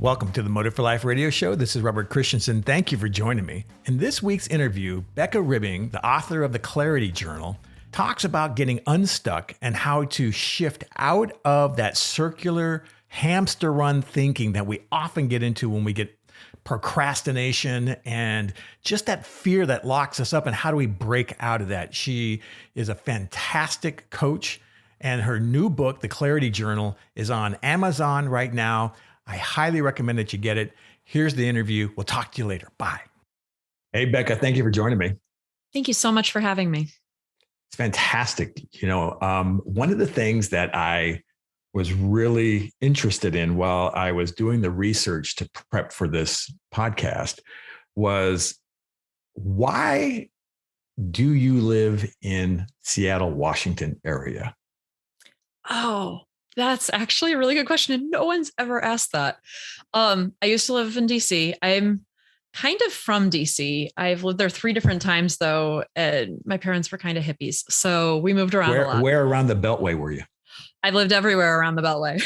Welcome to the Motive for Life radio show. This is Robert Christensen. Thank you for joining me. In this week's interview, Becca Ribbing, the author of the Clarity Journal, talks about getting unstuck and how to shift out of that circular hamster run thinking that we often get into when we get procrastination and just that fear that locks us up, and how do we break out of that. She is a fantastic coach, and her new book, The Clarity Journal, is on Amazon right now. I highly recommend that you get it. Here's the interview. We'll talk to you later. Bye. Hey, Becca, thank you for joining me. Thank you so much for having me. It's fantastic. One of the things that I was really interested in while I was doing the research to prep for this podcast was, why do you live in Seattle, Washington area? Oh, that's actually a really good question. And no one's ever asked that. I used to live in DC. I'm kind of from DC. I've lived there 3 different times though. And my parents were kind of hippies. So we moved around a lot. Where around the Beltway were you? I've lived everywhere around the Beltway.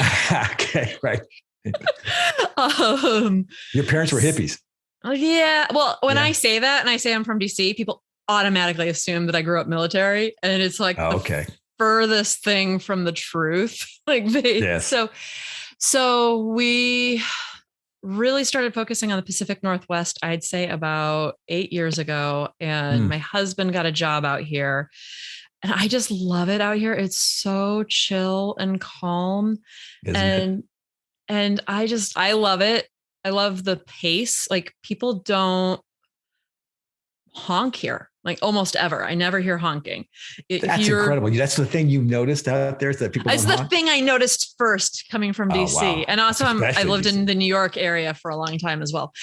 Okay, right. Your parents were hippies. Yeah. Well, when I say that and I say I'm from DC, people automatically assume that I grew up military. And it's like, okay, furthest thing from the truth. So we really started focusing on the Pacific Northwest, I'd say about 8 years ago. And my husband got a job out here. And I just love it out here. It's so chill and calm. And I love it. I love the pace. Like, people don't honk here, like almost ever. I never hear honking. That's incredible. That's the thing you noticed out there, is that people don't honk? It's the thing I noticed first coming from DC. Wow. And also I lived in the New York area for a long time as well.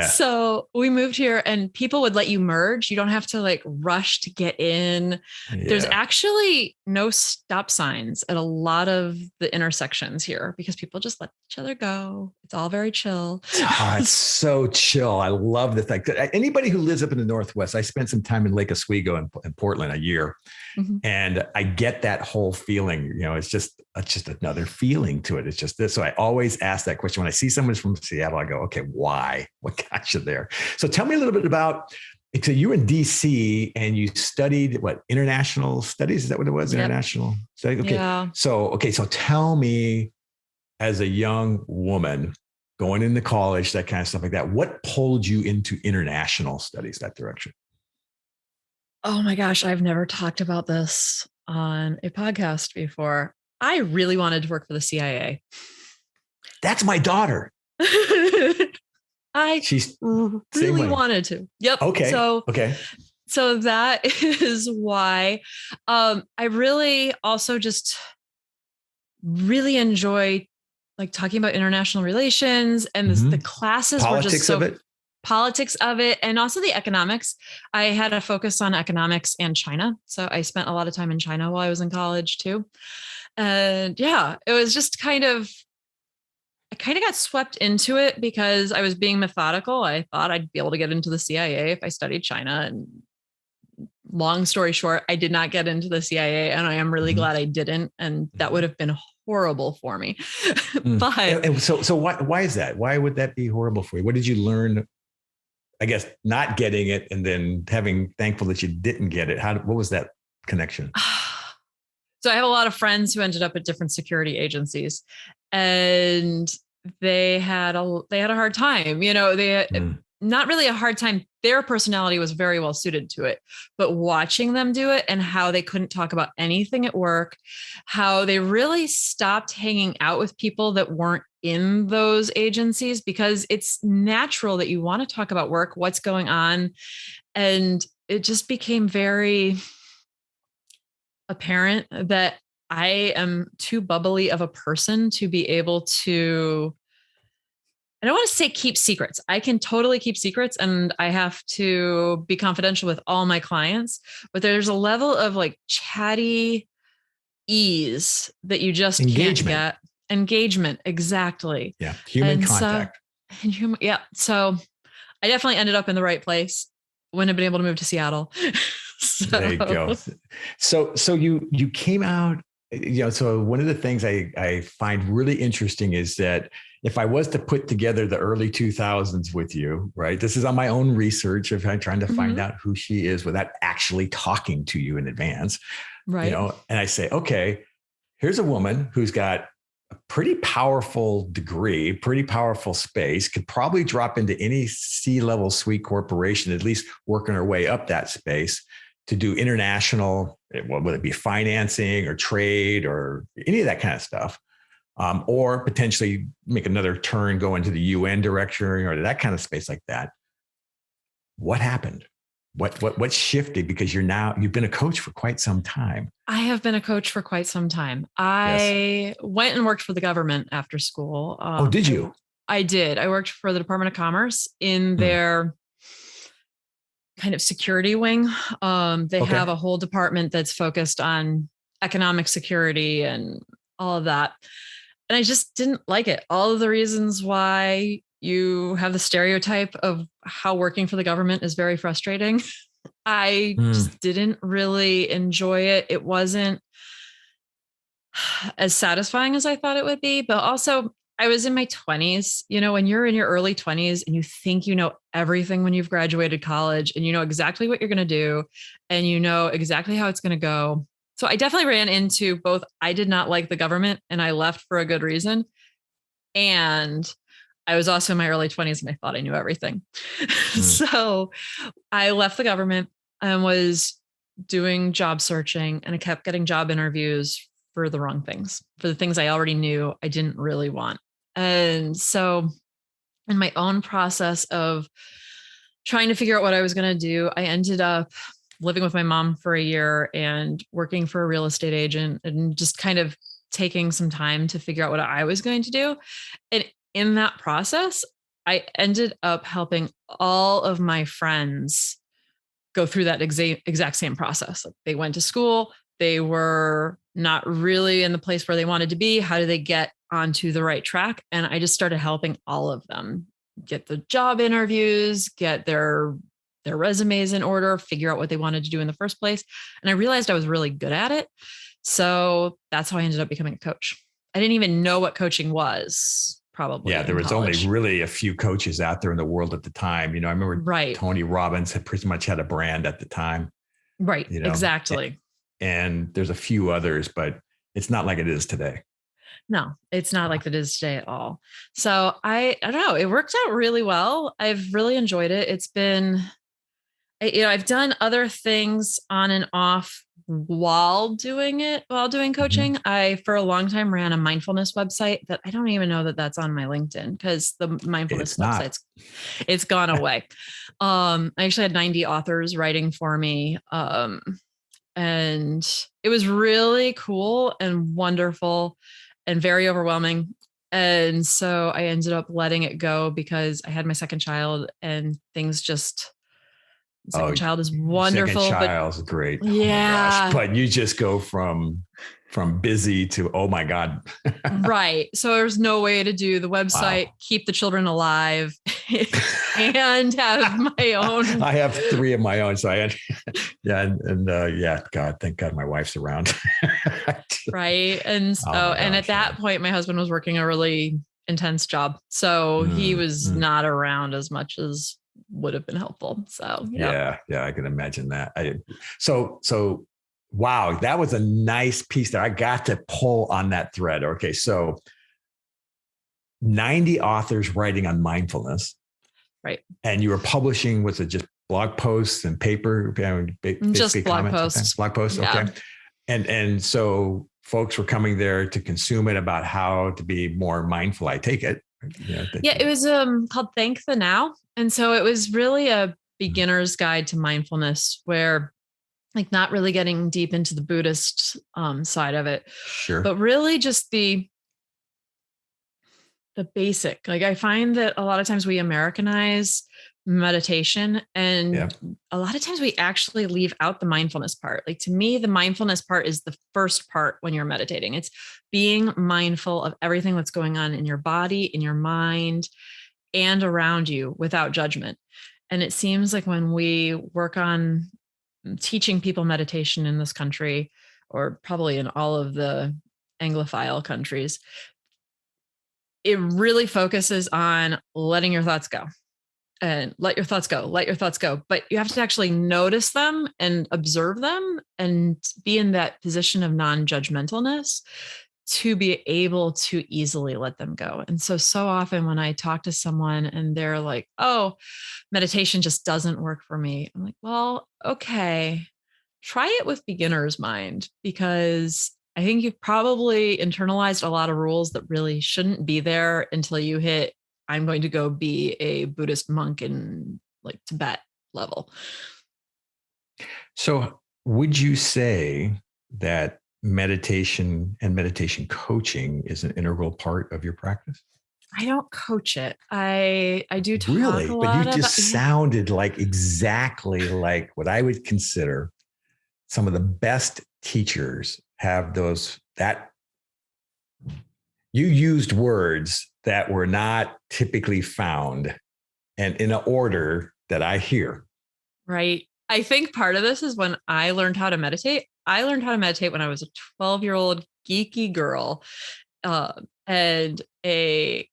So we moved here and people would let you merge. You don't have to like rush to get in. Yeah. There's actually no stop signs at a lot of the intersections here because people just let each other go. It's all very chill. It's so chill. I love the fact that anybody who lives up in the Northwest, I spent some time in Lake Oswego in Portland a year, and I get that whole feeling. It's just another feeling to it. It's just this. So I always ask that question when I see someone from Seattle. I go, okay, why? What got you there? So tell me a little bit about. So you were in DC and you studied what, international studies? Is that what it was? Yep. International studies. Okay. Yeah. So tell me, as a young woman going into college, that kind of stuff like that, what pulled you into international studies, that direction? Oh my gosh, I've never talked about this on a podcast before. I really wanted to work for the CIA. That's my daughter. She's really wanted to. Yep. Okay. So that is why I really also just really enjoy like talking about international relations, and the classes were just so politics of it. And also the economics. I had a focus on economics and China. So I spent a lot of time in China while I was in college too. And yeah, it was just I kind of got swept into it because I was being methodical. I thought I'd be able to get into the CIA if I studied China. And long story short, I did not get into the CIA, and I am really glad I didn't. And that would have been horrible for me. But so why is that? Why would that be horrible for you? What did you learn? I guess not getting it, and then thankful that you didn't get it. What was that connection? So I have a lot of friends who ended up at different security agencies, and they had a hard time. Not really a hard time. Their personality was very well suited to it, but watching them do it and how they couldn't talk about anything at work, how they really stopped hanging out with people that weren't in those agencies, because it's natural that you want to talk about work, what's going on. And it just became very apparent that I am too bubbly of a person to be able to, I don't want to say keep secrets. I can totally keep secrets, and I have to be confidential with all my clients, but there's a level of like chatty ease that you just can't get. Engagement. Exactly. Yeah. Human contact. So I definitely ended up in the right place. Wouldn't have been able to move to Seattle. There you go. So you came out So one of the things I find really interesting is that if I was to put together the early 2000s with you, right? This is on my own research of trying to find out who she is without actually talking to you in advance, Right. And I say, okay, here's a woman who's got a pretty powerful degree, pretty powerful space, could probably drop into any C-level suite corporation, at least working her way up that space to do international, whether it be financing or trade or any of that kind of stuff, or potentially make another turn, go into the UN direction or that kind of space like that. What happened? What shifted? Because you've been a coach for quite some time. I have been a coach for quite some time. I went and worked for the government after school. Oh, did you? I did. I worked for the Department of Commerce in their kind of security wing. They have a whole department that's focused on economic security and all of that. And I just didn't like it. All of the reasons why you have the stereotype of how working for the government is very frustrating. I just didn't really enjoy it. It wasn't as satisfying as I thought it would be, but also I was in my 20s. When you're in your early 20s and you think you know everything when you've graduated college and you know exactly what you're going to do and you know exactly how it's going to go. So I definitely ran into both. I did not like the government and I left for a good reason. And I was also in my early 20s and I thought I knew everything. So I left the government and was doing job searching, and I kept getting job interviews for the wrong things, for the things I already knew I didn't really want. And so in my own process of trying to figure out what I was going to do, I ended up living with my mom for a year and working for a real estate agent and just kind of taking some time to figure out what I was going to do. And in that process, I ended up helping all of my friends go through that exact same process. Like, they went to school, they were not really in the place where they wanted to be. How do they get onto the right track? And I just started helping all of them get the job interviews, get their resumes in order, figure out what they wanted to do in the first place. And I realized I was really good at it. So that's how I ended up becoming a coach. I didn't even know what coaching was. Probably. Yeah, there was only really a few coaches out there in the world at the time. I remember Tony Robbins had pretty much had a brand at the time. Right. Exactly. And there's a few others, but it's not like it is today. No, it's not like it is today at all. So I don't know. It worked out really well. I've really enjoyed it. It's been, I've done other things on and off while doing coaching. I, for a long time, ran a mindfulness website that I don't even know that that's on my LinkedIn, because the mindfulness website's it's gone away. I actually had 90 authors writing for me. And it was really cool and wonderful and very overwhelming. And so I ended up letting it go because I had my second child and things just, second child is wonderful. Second child's great. Yeah. Oh my gosh. But you just go from busy to, oh my God. Right. So there's no way to do the website, keep the children alive, and have my own. I have 3 of my own. So God, thank God my wife's around. Right. And so, at that point, my husband was working a really intense job. So he was not around as much as would have been helpful. So, yeah, I can imagine that. So wow, that was a nice piece there. I got to pull on that thread. Okay. So 90 authors writing on mindfulness. Right. And you were publishing, was it just blog posts and paper? Just blog posts. Blog posts. Yeah. Okay. And so folks were coming there to consume it about how to be more mindful. I take it. It was called Thank the Now. And so it was really a beginner's guide to mindfulness, where, like, not really getting deep into the Buddhist side of it, sure, but really just the basic. Like, I find that a lot of times we Americanize meditation, and a lot of times we actually leave out the mindfulness part. Like, to me, the mindfulness part is the first part when you're meditating. It's being mindful of everything that's going on in your body, in your mind, and around you without judgment. And it seems like when we work on teaching people meditation in this country, or probably in all of the Anglophile countries, it really focuses on letting your thoughts go. And let your thoughts go, let your thoughts go. But you have to actually notice them and observe them and be in that position of non-judgmentalness to be able to easily let them go. And so often when I talk to someone and they're like, oh, meditation just doesn't work for me, I'm like, well, okay, try it with beginner's mind, because I think you've probably internalized a lot of rules that really shouldn't be there until you hit, I'm going to go be a Buddhist monk in like Tibet level. So, would you say that meditation and meditation coaching is an integral part of your practice? I don't coach it. I do talk Really? a But you lot just about, yeah. sounded like exactly like what I would consider some of the best teachers have those, that you used words that were not typically found and in an order that I hear. Right. I think part of this is when I learned how to meditate. I learned how to meditate when I was a 12-year-old geeky girl, and a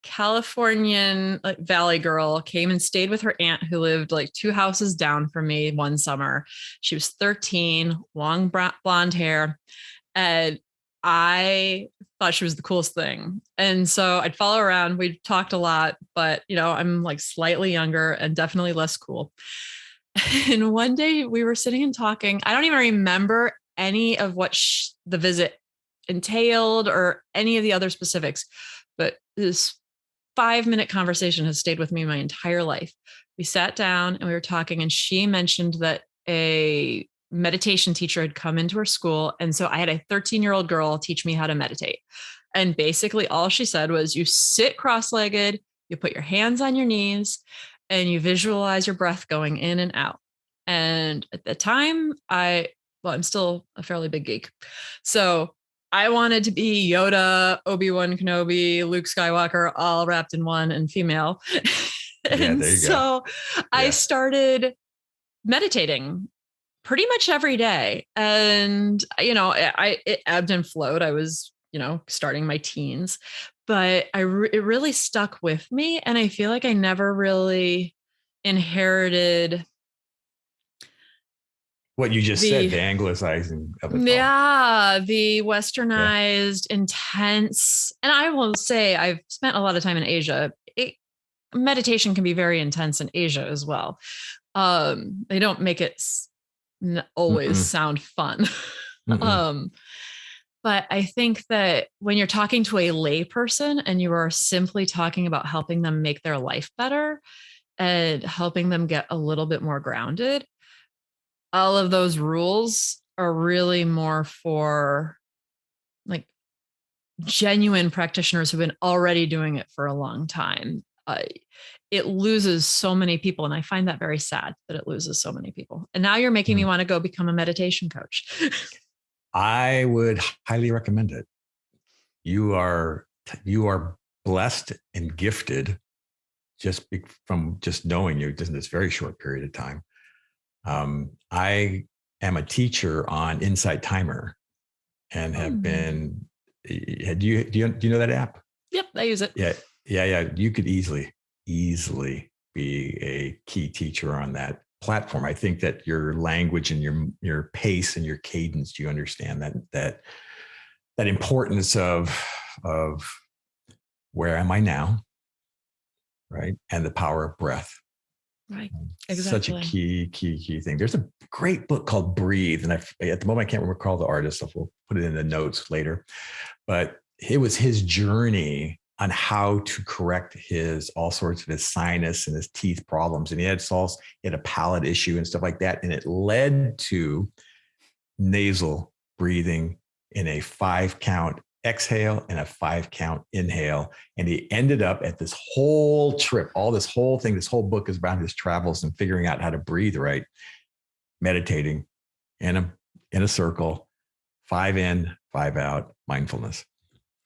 Californian like valley girl came and stayed with her aunt who lived like 2 houses down from me one summer. She was 13, long blonde hair, and I thought she was the coolest thing. And so I'd follow her around. We talked a lot, but I'm like slightly younger and definitely less cool. And one day we were sitting and talking. I don't even remember any of what the visit entailed or any of the other specifics, but this 5-minute conversation has stayed with me my entire life. We sat down and we were talking, and she mentioned that a meditation teacher had come into her school. And so I had a 13-year-old girl teach me how to meditate. And basically all she said was, you sit cross-legged, you put your hands on your knees, and you visualize your breath going in and out. And at the time, I'm still a fairly big geek. So I wanted to be Yoda, Obi-Wan Kenobi, Luke Skywalker, all wrapped in one, and female. Yeah, there you go. I started meditating pretty much every day. And, it ebbed and flowed. I was, starting my teens, but it really stuck with me. And I feel like I never really inherited what you just said, the anglicizing of it all. Yeah, the westernized, intense. And I will say I've spent a lot of time in Asia. Meditation can be very intense in Asia as well. They don't make it always sound fun. But I think that when you're talking to a lay person and you are simply talking about helping them make their life better and helping them get a little bit more grounded, all of those rules are really more for like genuine practitioners who've been already doing it for a long time. It loses so many people. And I find that very sad that it loses so many people. And now you're making me want to go become a meditation coach. I would highly recommend it. You are blessed and gifted from just knowing you in this very short period of time. I am a teacher on Insight Timer and have been. Do you know that app? Yep, I use it. Yeah. You could easily be a key teacher on that platform. I think that your language and your pace and your cadence, you understand that importance of where am I now, right? And the power of breath. Right. Exactly. Such a key thing. There's a great book called Breathe. And at the moment, I can't recall the artist, so we'll put it in the notes later. But it was his journey on how to correct all sorts of his sinus and his teeth problems. And he had a palate issue and stuff like that. And it led to nasal breathing in a 5-count exhale and a 5-count inhale. And he ended up at this whole trip, this whole book is about his travels and figuring out how to breathe right, meditating in a circle, 5 in, 5 out, mindfulness.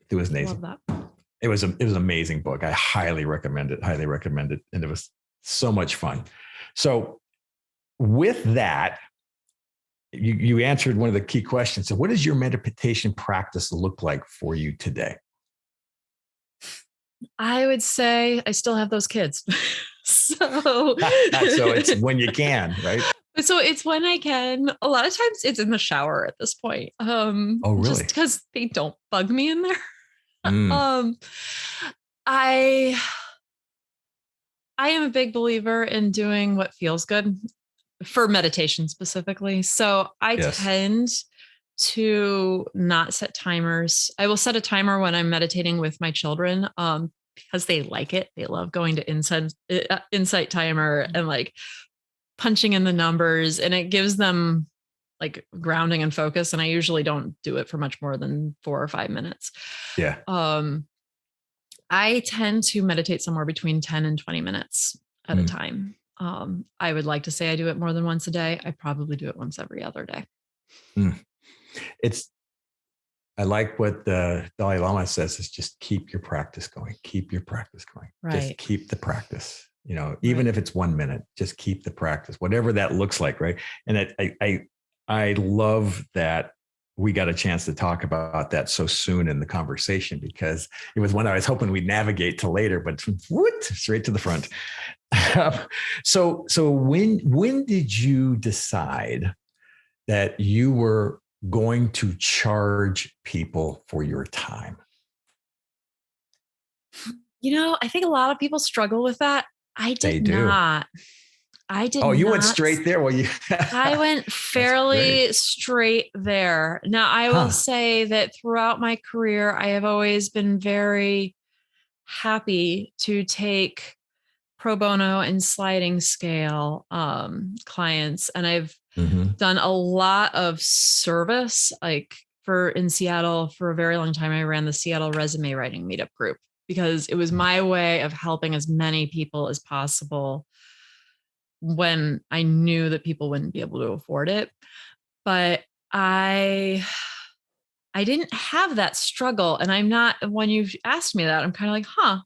It was amazing. Love that. It was an amazing book. I highly recommend it. And it was so much fun. So with that, you answered one of the key questions. So what does your meditation practice look like for you today? I would say I still have those kids. So So it's when you can, right? So it's when I can. A lot of times it's in the shower at this point. Oh, really? Just because they don't bug me in there. Mm, Um, I I am a big believer in doing what feels good for meditation specifically. So I yes. tend to not set timers. I will set a timer when I'm meditating with my children, because they like it. They love going to insight timer and like punching in the numbers, and it gives them like grounding and focus. And I usually don't do it for much more than 4 or 5 minutes. Yeah. Um, I tend to meditate somewhere between 10 and 20 minutes at a Mm, time. I would like to say I do it more than once a day. I probably do it once every other day. mm. It's, I like what the Dalai Lama says is just keep your practice going, keep your practice going, just Right. keep the practice, even Right. if it's 1 minute, just keep the practice, whatever that looks like. Right. And I love that we got a chance to talk about that so soon in the conversation, because it was one I was hoping we'd navigate to later, but straight to the front. So when did you decide that you were going to charge people for your time? I think a lot of people struggle with that. I They did do. not. I did Oh, you went not. straight there. Well, I went that's great. fairly straight there. Now, I will Huh. say that throughout my career, I have always been very happy to take pro bono and sliding scale clients. And I've Mm-hmm. done a lot of service, like in Seattle for a very long time. I ran the Seattle resume writing meetup group because it was my way of helping as many people as possible when I knew that people wouldn't be able to afford it. But I didn't have that struggle. And I'm not, when you've asked me that, I'm kind of like, huh,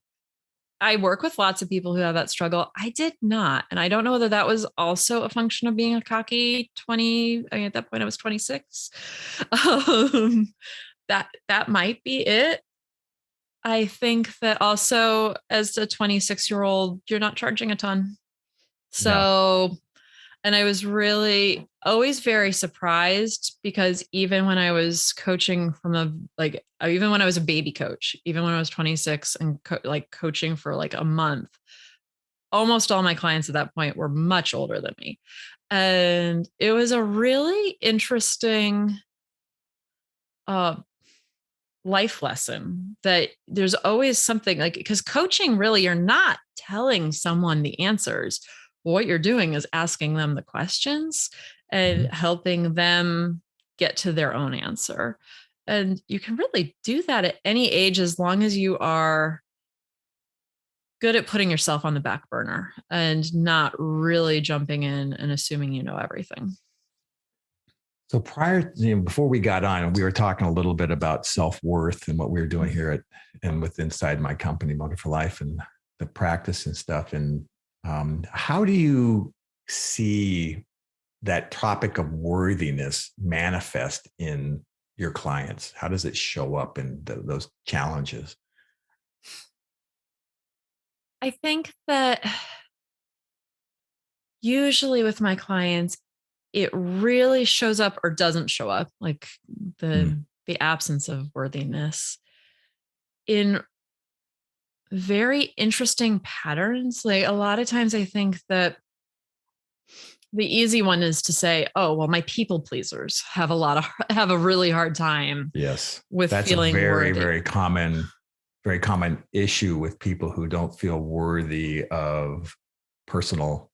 I work with lots of people who have that struggle. I did not. And I don't know whether that was also a function of being a cocky 20. I mean, at that point I was 26. That might be it. I think that also as a 26-year-old, you're not charging a ton. No. So, and I was really always very surprised because even when I was coaching even when I was a baby coach, even when I was 26 and coaching for like a month, almost all my clients at that point were much older than me. And it was a really interesting uh, life lesson that there's always something like, because coaching really, you're not telling someone the answers. What you're doing is asking them the questions and Mm-hmm. helping them get to their own answer. And you can really do that at any age as long as you are good at putting yourself on the back burner and not really jumping in and assuming you know everything. So before we got on, we were talking a little bit about self-worth and what we were doing here and with inside my company, Motive for Life, and the practice and stuff. And how do you see that topic of worthiness manifest in your clients? How does it show up in those challenges? I think that usually with my clients, it really shows up or doesn't show up, like Mm, the absence of worthiness in very interesting patterns. Like a lot of times I think that the easy one is to say, oh, well, my people pleasers have a really hard time yes, with that's a feeling very, worthy. very common issue with people who don't feel worthy of personal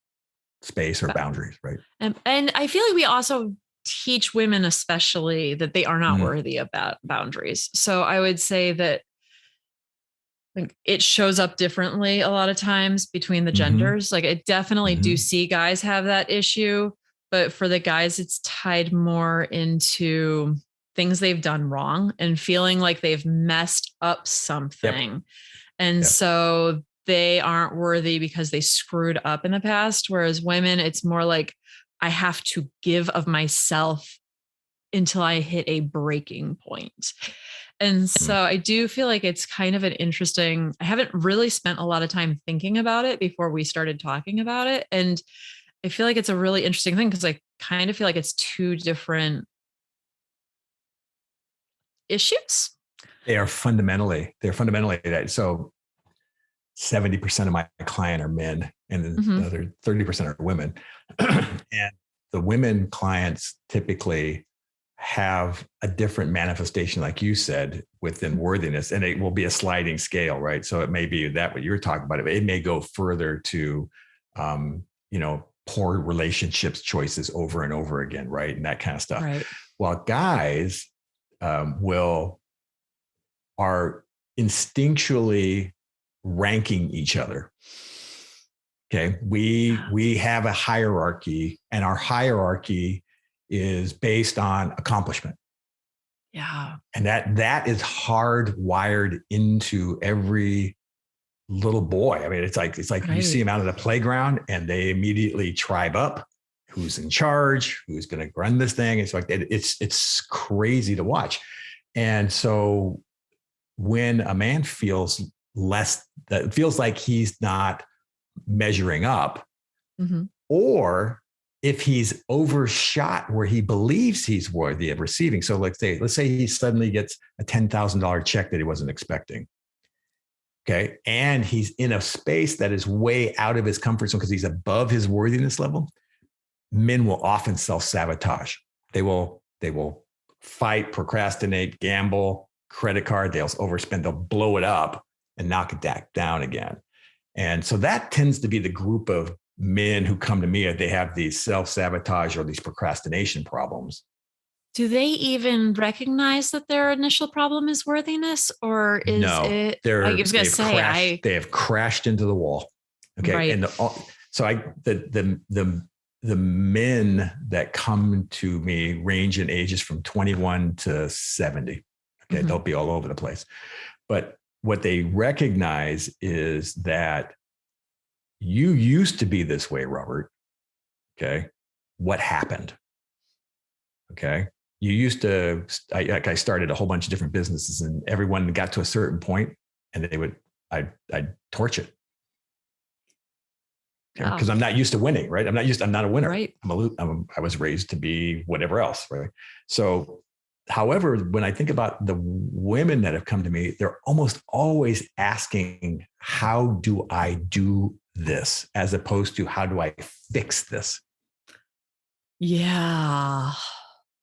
space or boundaries, right? And I feel like we also teach women especially that they are not Mm, worthy of boundaries. So I would say that like it shows up differently a lot of times between the mm-hmm, genders. Like I definitely do mm-hmm. see guys have that issue, but for the guys, it's tied more into things they've done wrong and feeling like they've messed up Yep, something. And yep. so they aren't worthy because they screwed up in the past. Whereas women, it's more like I have to give of myself until I hit a breaking point. And so I do feel like it's kind of an interesting, I haven't really spent a lot of time thinking about it before we started talking about it. And I feel like it's a really interesting thing because I kind of feel like it's two different issues. They're fundamentally that. So 70% of my client are men and then the other 30% are women. And the women clients typically have a different manifestation, like you said, within worthiness, and it will be a sliding scale, right? So it may be that what you're talking about, it may go further to, poor relationships choices over and over again, right? And that kind of stuff. Right. While guys are instinctually ranking each other. Okay. We have a hierarchy, and our hierarchy is based on accomplishment. Yeah. And that is hardwired into every little boy. I mean, it's like right. You see them out at the playground and they immediately tribe up who's in charge, who's going to run this thing. It's like, it's crazy to watch. And so when a man feels like he's not measuring up, or if he's overshot where he believes he's worthy of receiving. So let's say he suddenly gets a $10,000 check that he wasn't expecting. Okay. And he's in a space that is way out of his comfort zone because he's above his worthiness level. Men will often self-sabotage. They will fight, procrastinate, gamble, credit card. They'll overspend. They'll blow it up and knock it back down again. And so that tends to be the group of men who come to me. They have these self-sabotage or these procrastination problems. Do they even recognize that their initial problem is worthiness, or is it? I was going to say they have crashed into the wall. Okay, right. And the men that come to me range in ages from 21 to 70. Okay, they'll be all over the place, but what they recognize is that you used to be this way, Robert. Okay, what happened? Okay. You used to, I started a whole bunch of different businesses, and everyone got to a certain point and I'd torch it. Because I'm not used to winning, right? I'm not a winner. Right. I was raised to be whatever else, right? So, however, when I think about the women that have come to me, they're almost always asking, how do I do this? As opposed to, how do I fix this? Yeah.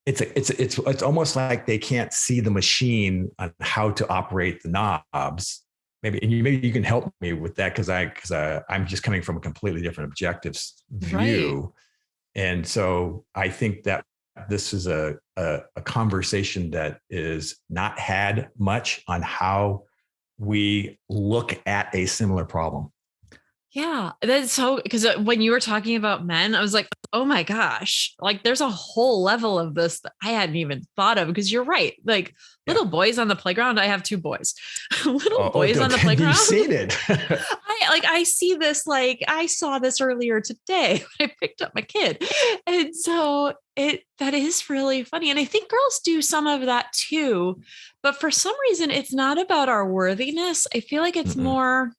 It's almost like they can't see the machine on how to operate the knobs. Maybe you can help me with that because I'm just coming from a completely different objective view, right. And so I think that this is a conversation that is not had much on how we look at a similar problem. Yeah, that's so, because when you were talking about men, I was like, oh my gosh, like there's a whole level of this that I hadn't even thought of, because you're right. Like little boys on the playground. I have two boys, boys on the playground. You've seen it. I see this, like I saw this earlier today when I picked up my kid. And so that is really funny. And I think girls do some of that too, but for some reason, it's not about our worthiness. I feel like it's more,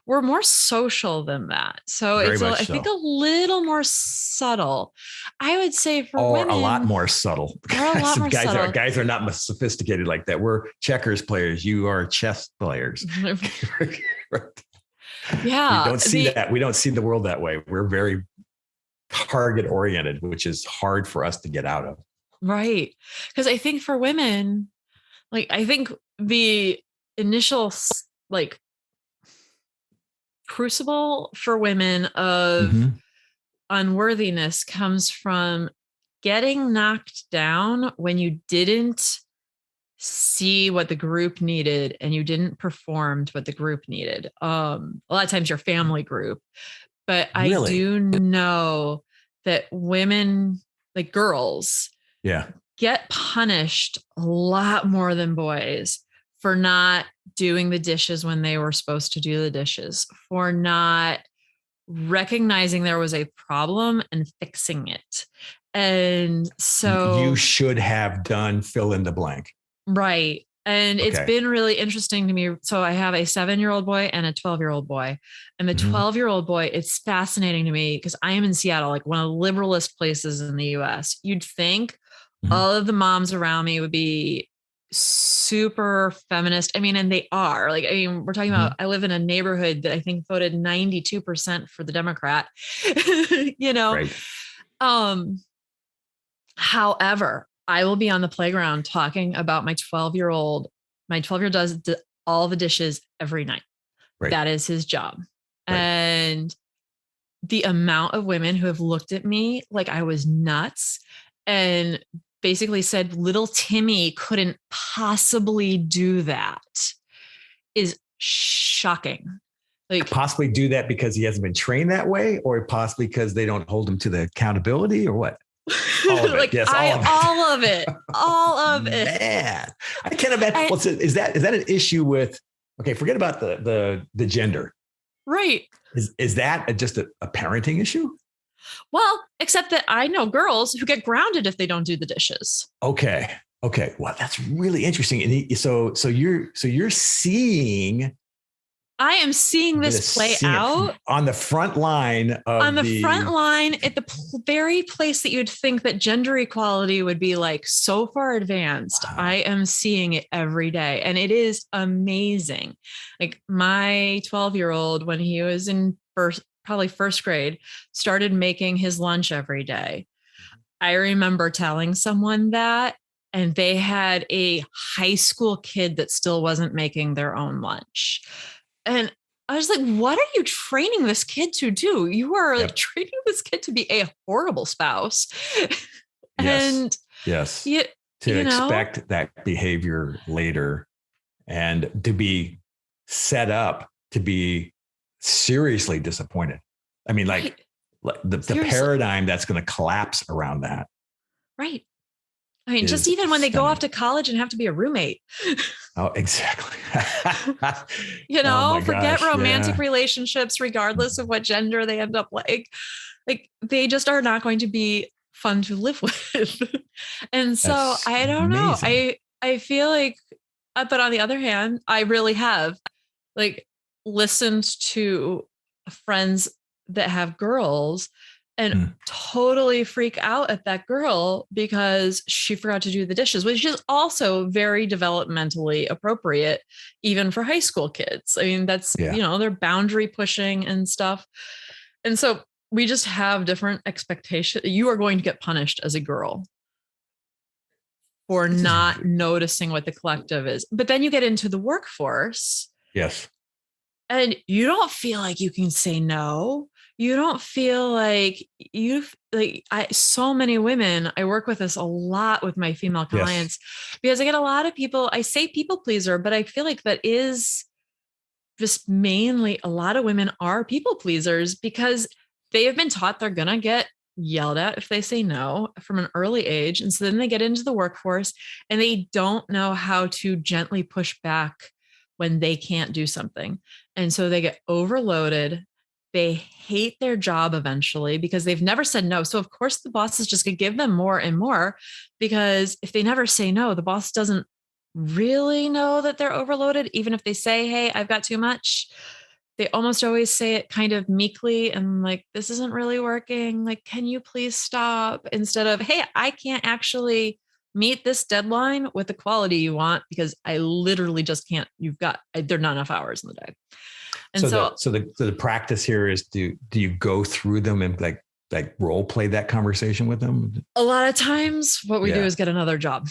we're more social than that. So I think a little more subtle. I would say for women. A lot more subtle. Guys are not sophisticated like that. We're checkers players. You are chess players. Yeah. We don't see that. We don't see the world that way. We're very target oriented, which is hard for us to get out of. Right. Because I think for women, like I think the initial crucible for women of unworthiness comes from getting knocked down when you didn't see what the group needed and you didn't perform to what the group needed. A lot of times your family group, but really? I do know that women, like girls, get punished a lot more than boys for not doing the dishes when they were supposed to do the dishes, for not recognizing there was a problem and fixing it. And You so, should have done fill in the blank. right. And it's Okay. been really interesting to me. So I have a 7-year-old boy and a 12-year-old boy. And the Mhm. 12-year-old boy, it's fascinating to me because I am in Seattle, like one of the liberalist places in the US. You'd think Mhm. all of the moms around me would be super feminist. I mean, and they are. Like, I mean, we're talking about, Mhm. I live in a neighborhood that I think voted 92% for the Democrat, you know? Right. Um, However, I will be on the playground talking about my 12-year-old. My 12-year-old does all the dishes every night. Right. That is his job. Right. And the amount of women who have looked at me like I was nuts and basically said, little Timmy couldn't possibly do that is shocking. Like, Possibly do that because he hasn't been trained that way, or possibly because they don't hold him to the accountability, or what? All of it. like Yes, all of it. all of it, all of it. Man, I can't imagine. And, Well, so is that an issue with? Okay, forget about the gender. right. Is that just a parenting issue? Well, except that I know girls who get grounded if they don't do the dishes. Okay. Okay. Well, that's really interesting. And so you're seeing I am seeing this play out on the front line of on the front line at the very place that you'd think that gender equality would be like so far advanced. Wow. I am seeing it every day and it is amazing. Like my 12-year-old, when he was in probably first grade, started making his lunch every day. I remember telling someone that, and they had a high school kid that still wasn't making their own lunch. And I was like, what are you training this kid to do? You are like training this kid to be a horrible spouse. Yes. And Yes. you, To you know, expect that behavior later and to be set up to be seriously disappointed. I mean, like the paradigm that's going to collapse around that. Right. I mean, just even when they go off to college and have to be a roommate. Oh, exactly. Forget romantic relationships, regardless of what gender they end up like they just are not going to be fun to live with. And so That's I don't know. I feel like, but on the other hand, I really have like listened to friends that have girls and totally freak out at that girl because she forgot to do the dishes, which is also very developmentally appropriate, even for high school kids. I mean, that's, they're boundary pushing and stuff. And so we just have different expectations. You are going to get punished as a girl for not noticing what the collective is. But then you get into the workforce. Yes. And you don't feel like you can say no. You don't feel like so many women, I work with this a lot with my female clients because I get a lot of people, I say people pleaser, but I feel like that is just mainly a lot of women are people pleasers because they have been taught they're going to get yelled at if they say no from an early age. And so then they get into the workforce and they don't know how to gently push back when they can't do something. And so they get overloaded. They hate their job eventually because they've never said no. So of course the boss is just going to give them more and more because if they never say no, the boss doesn't really know that they're overloaded. Even if they say, hey, I've got too much, they almost always say it kind of meekly and like, this isn't really working. Like, can you please stop? Instead of, hey, I can't actually meet this deadline with the quality you want because I literally just can't. There are not enough hours in the day. And so the practice here is do you go through them and like role play that conversation with them? A lot of times what we do is get another job.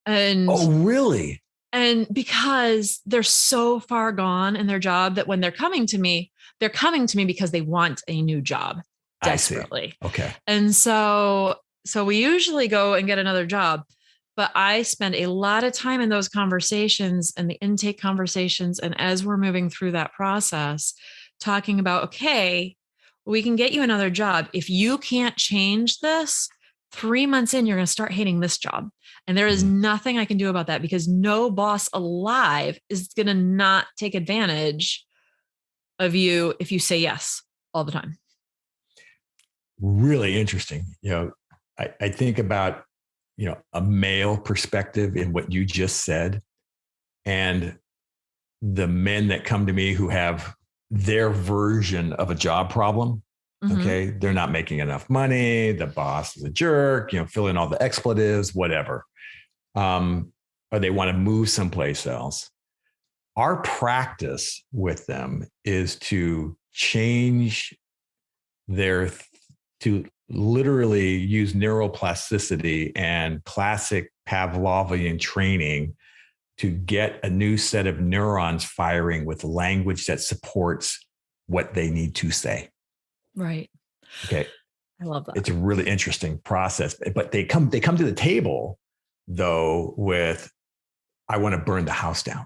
And oh, really? And because they're so far gone in their job that when they're coming to me because they want a new job desperately. Okay. And so we usually go and get another job, but I spend a lot of time in those conversations and the intake conversations. And as we're moving through that process, talking about, okay, we can get you another job. If you can't change this, 3 months in, you're going to start hating this job. And there is nothing I can do about that because no boss alive is going to not take advantage of you if you say yes. all the time. Really interesting. I think about, a male perspective in what you just said, and the men that come to me who have their version of a job problem. Mm-hmm. Okay. They're not making enough money. The boss is a jerk, fill in all the expletives, whatever. Or they want to move someplace else. Our practice with them is to change to literally use neuroplasticity and classic Pavlovian training to get a new set of neurons firing with language that supports what they need to say. Right. Okay. I love that. It's a really interesting process, but they come to the table though with, I want to burn the house down.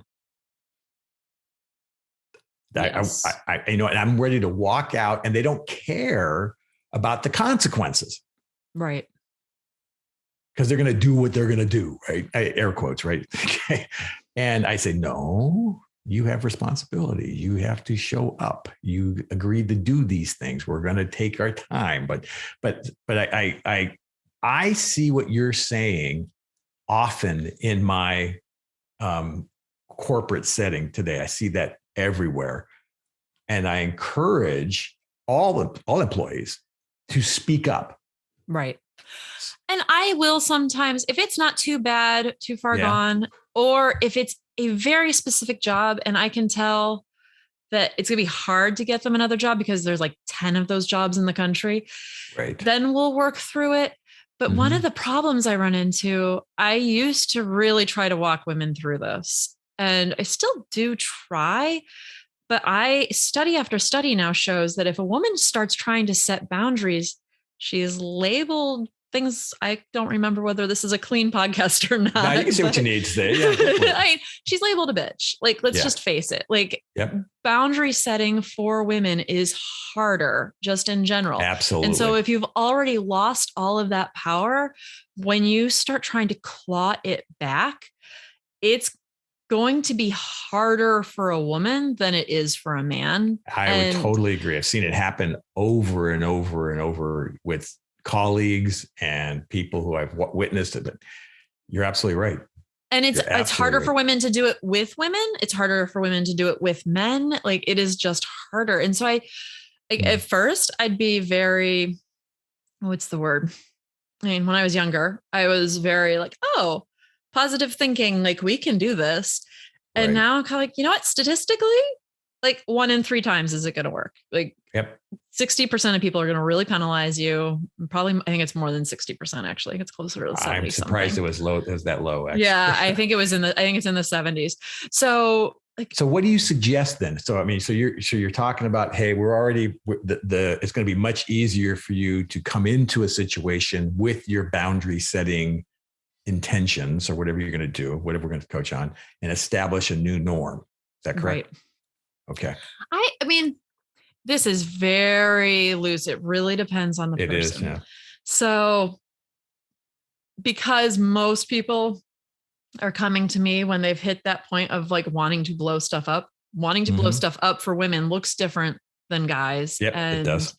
Yes. And I'm ready to walk out, and they don't care about the consequences. Right. Because they're going to do what they're going to do, right? Air quotes, right? Okay. And I say, no, you have responsibility. You have to show up. You agreed to do these things. We're going to take our time. But I see what you're saying often in my corporate setting today. I see that everywhere. And I encourage all employees to speak up. Right. And I will sometimes, if it's not too bad, too far gone, or if it's a very specific job and I can tell that it's going to be hard to get them another job because there's like 10 of those jobs in the country, right? Then we'll work through it. But one of the problems I run into, I used to really try to walk women through this, and I still do try. But study after study now shows that if a woman starts trying to set boundaries, she is labeled things. I don't remember whether this is a clean podcast or not. No, you can say what you need to say. Yeah, she's labeled a bitch. Like, let's just face it. Like, boundary setting for women is harder just in general. Absolutely. And so if you've already lost all of that power, when you start trying to claw it back, it's going to be harder for a woman than it is for a man. I would totally agree. I've seen it happen over and over and over with colleagues and people who I've witnessed it. You're absolutely right. And it's harder for women to do it with women. It's harder for women to do it with men. Like, it is just harder. And so at first I'd be very, what's the word? I mean, when I was younger, I was very like, oh, positive thinking, like, we can do this. And now I'm kind of like, you know what, statistically, like 1 in 3 times is it going to work? Like 60% of people are going to really penalize you. Probably, I think it's more than 60%. Actually, it's closer to 70. I'm surprised it was low. It was that low. Actually. Yeah. I think it's in the 70s. So what do you suggest then? So, I mean, so you're talking about, hey, we're already it's going to be much easier for you to come into a situation with your boundary setting intentions or whatever you're going to do, whatever we're going to coach on, and establish a new norm. Is that correct? Right. Okay. I mean, this is very loose. It really depends on the person. It is, yeah. So, because most people are coming to me when they've hit that point of like wanting to blow stuff up. Wanting to blow stuff up for women looks different than guys. Yep, it does.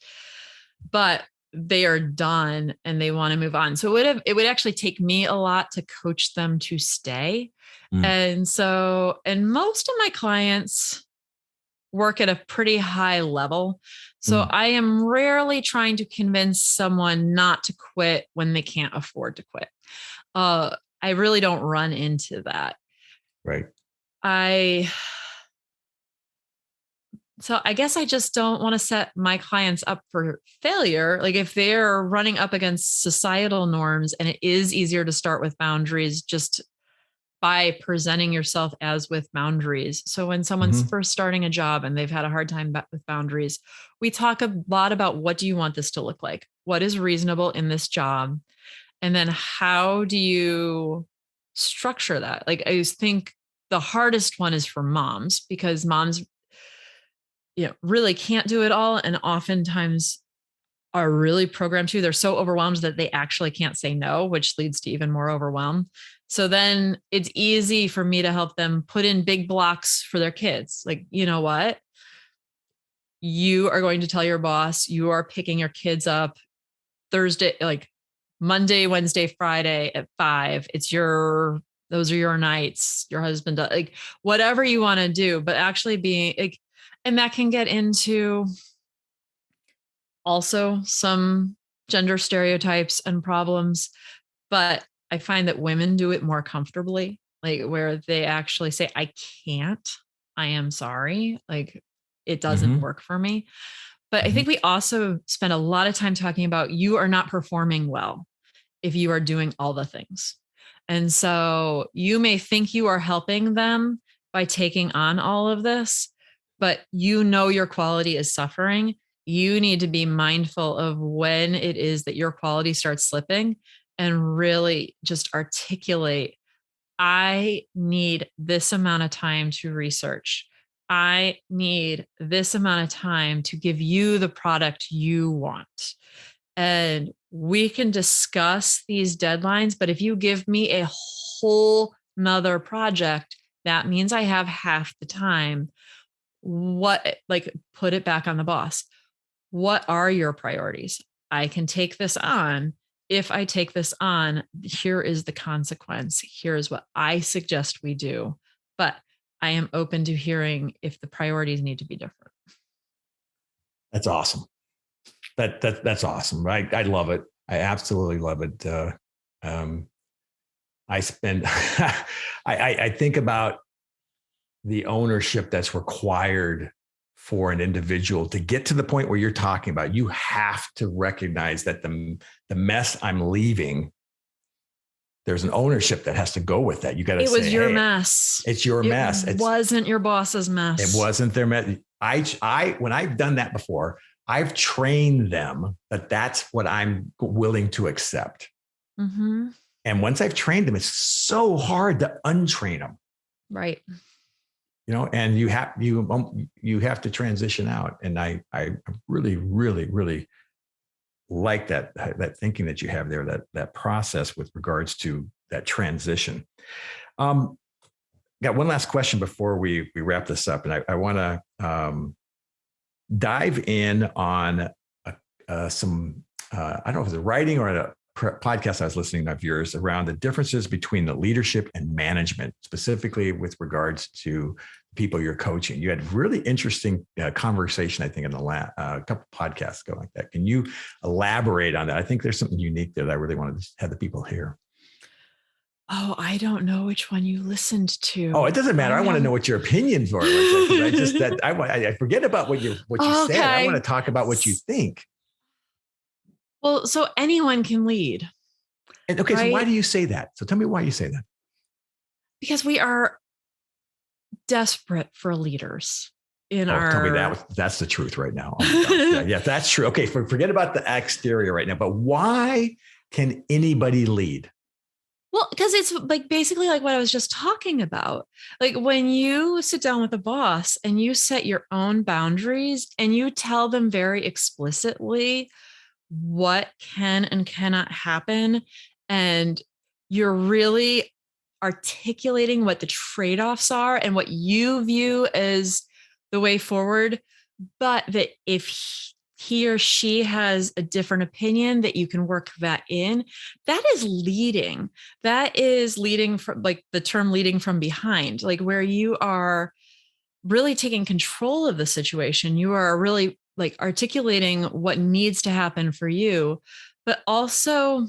But they are done and they want to move on. So it would actually take me a lot to coach them to stay. And most of my clients work at a pretty high level. So I am rarely trying to convince someone not to quit when they can't afford to quit. I really don't run into that. Right. So I guess I just don't want to set my clients up for failure. Like, if they're running up against societal norms, and it is easier to start with boundaries just by presenting yourself as with boundaries. So when someone's first starting a job and they've had a hard time with boundaries, we talk a lot about, what do you want this to look like? What is reasonable in this job? And then how do you structure that? Like, I think the hardest one is for moms, because moms really can't do it all. And oftentimes are really programmed to, they're so overwhelmed that they actually can't say no, which leads to even more overwhelm. So then it's easy for me to help them put in big blocks for their kids. Like, you know what? you are going to tell your boss you are picking your kids up Thursday, like Monday, Wednesday, Friday at 5. Those are your nights. Your husband does, like whatever you want to do, but actually being like, and that can get into also some gender stereotypes and problems. But I find that women do it more comfortably, like where they actually say, I can't, I am sorry. Like it doesn't work for me. But I think we also spend a lot of time talking about you are not performing well if you are doing all the things. And so you may think you are helping them by taking on all of this, but you know your quality is suffering. You need to be mindful of when it is that your quality starts slipping and really just articulate, I need this amount of time to research. I need this amount of time to give you the product you want. And we can discuss these deadlines, but if you give me a whole nother project, that means I have half the time. Put it back on the boss. What are your priorities? I can take this on. If I take this on, here is the consequence. Here's what I suggest we do. But I am open to hearing if the priorities need to be different. That's awesome. That's awesome. Right. I love it. I absolutely love it. I spend, I think about the ownership that's required for an individual to get to the point where you're talking about. You have to recognize that the mess I'm leaving, there's an ownership that has to go with that. You got to say, it was your mess. It's your mess. It wasn't your boss's mess. It wasn't their mess. When I've done that before, I've trained them that that's what I'm willing to accept. Mm-hmm. And once I've trained them, it's so hard to untrain them. Right. You know, and you have to transition out. And I really, really, really like that thinking that you have there, that process with regards to that transition. Got one last question before we wrap this up. And I want to dive in on some, I don't know if it's a writing or a podcast I was listening of yours around the differences between the leadership and management, specifically with regards to people you're coaching. You had really interesting conversation, I think, in the last couple podcasts ago like that. Can you elaborate on that? I think there's something unique there that I really wanted to have the people hear. Oh, I don't know which one you listened to. Oh, it doesn't matter. I want to know what your opinions are. I forget about what you said. I want to talk about what you think. Well, so anyone can lead. And okay, right? So why do you say that? So tell me why you say that. Because we are desperate for leaders in our. Tell me that's the truth right now. Oh yeah, that's true. Okay, forget about the exterior right now. But why can anybody lead? Well, because it's like basically like what I was just talking about. Like when you sit down with a boss and you set your own boundaries and you tell them very explicitly what can and cannot happen, and you're really articulating what the trade-offs are and what you view as the way forward, but that if he or she has a different opinion, that you can work that in. That is leading. That is leading from, like the term leading from behind, like where you are really taking control of the situation. You are really like articulating what needs to happen for you, but also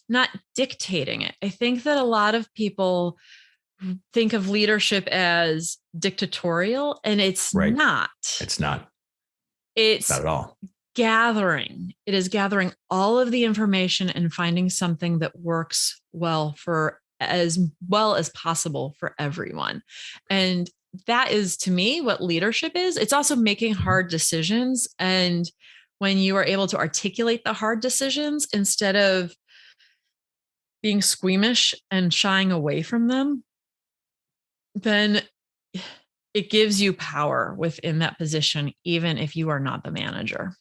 not dictating it. I think that a lot of people think of leadership as dictatorial, and it's not. It's not. It's not at all. Gathering. It is gathering all of the information and finding something that works well as possible for everyone. And that is, to me, what leadership is. It's also making hard decisions. And when you are able to articulate the hard decisions instead of being squeamish and shying away from them, then it gives you power within that position, even if you are not the manager.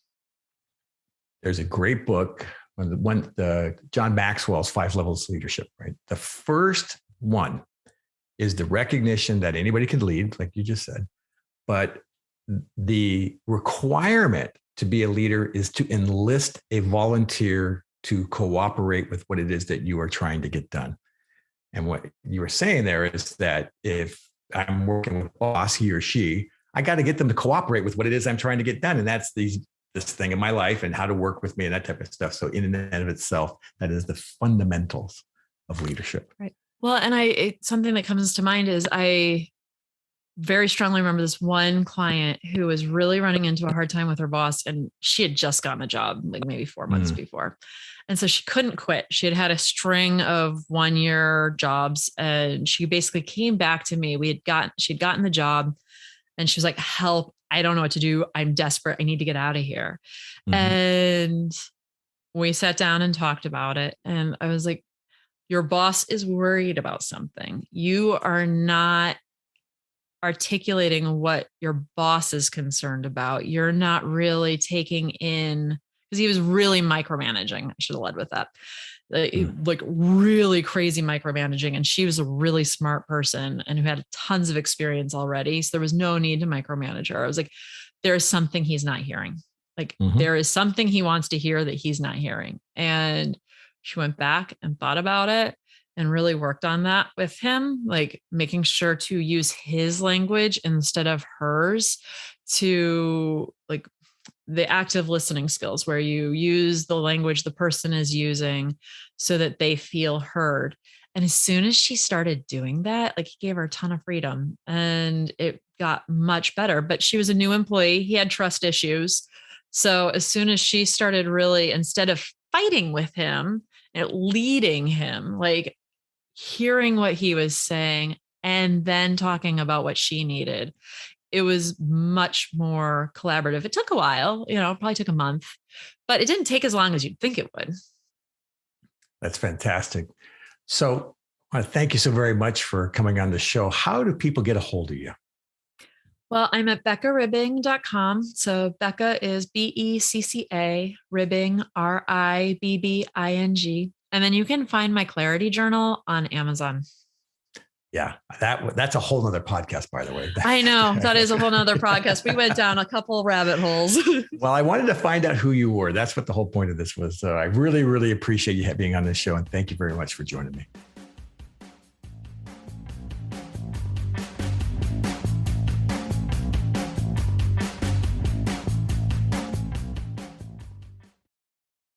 There's a great book, John Maxwell's 5 Levels of Leadership, right? The first one is the recognition that anybody can lead, like you just said, but the requirement to be a leader is to enlist a volunteer to cooperate with what it is that you are trying to get done. And what you were saying there is that if I'm working with a boss, he or she, I got to get them to cooperate with what it is I'm trying to get done. And that's this thing in my life and how to work with me and that type of stuff. So in and of itself, that is the fundamentals of leadership. Right. Well, and something that comes to mind is I very strongly remember this one client who was really running into a hard time with her boss, and she had just gotten a job like maybe 4 months before. And so she couldn't quit. She had had a string of 1-year jobs, and she basically came back to me. She'd gotten the job, and she was like, help, I don't know what to do. I'm desperate. I need to get out of here. And we sat down and talked about it. And I was like, your boss is worried about something. You are not articulating what your boss is concerned about. You're not really taking in, because he was really micromanaging. I should have led with that. Like really crazy micromanaging. And she was a really smart person and who had tons of experience already. So there was no need to micromanage her. I was like, there is something he's not hearing. Like there is something he wants to hear that he's not hearing. And she went back and thought about it and really worked on that with him, like making sure to use his language instead of hers, to like the active listening skills where you use the language the person is using so that they feel heard. And as soon as she started doing that, like he gave her a ton of freedom and it got much better. But she was a new employee. He had trust issues. So as soon as she started really, instead of fighting with him and leading him, like hearing what he was saying and then talking about what she needed, it was much more collaborative. It took a while, probably took a month, but it didn't take as long as you'd think it would. That's fantastic. So I want to thank you so very much for coming on the show. How do people get a hold of you? Well, I'm at BeccaRibbing.com. So Becca is BECCA, Ribbing, RIBBING. And then you can find my Clarity Journal on Amazon. Yeah, that's a whole nother podcast, by the way. I know. That is a whole nother podcast. We went down a couple rabbit holes. Well, I wanted to find out who you were. That's what the whole point of this was. So I really, really appreciate you being on this show. And thank you very much for joining me.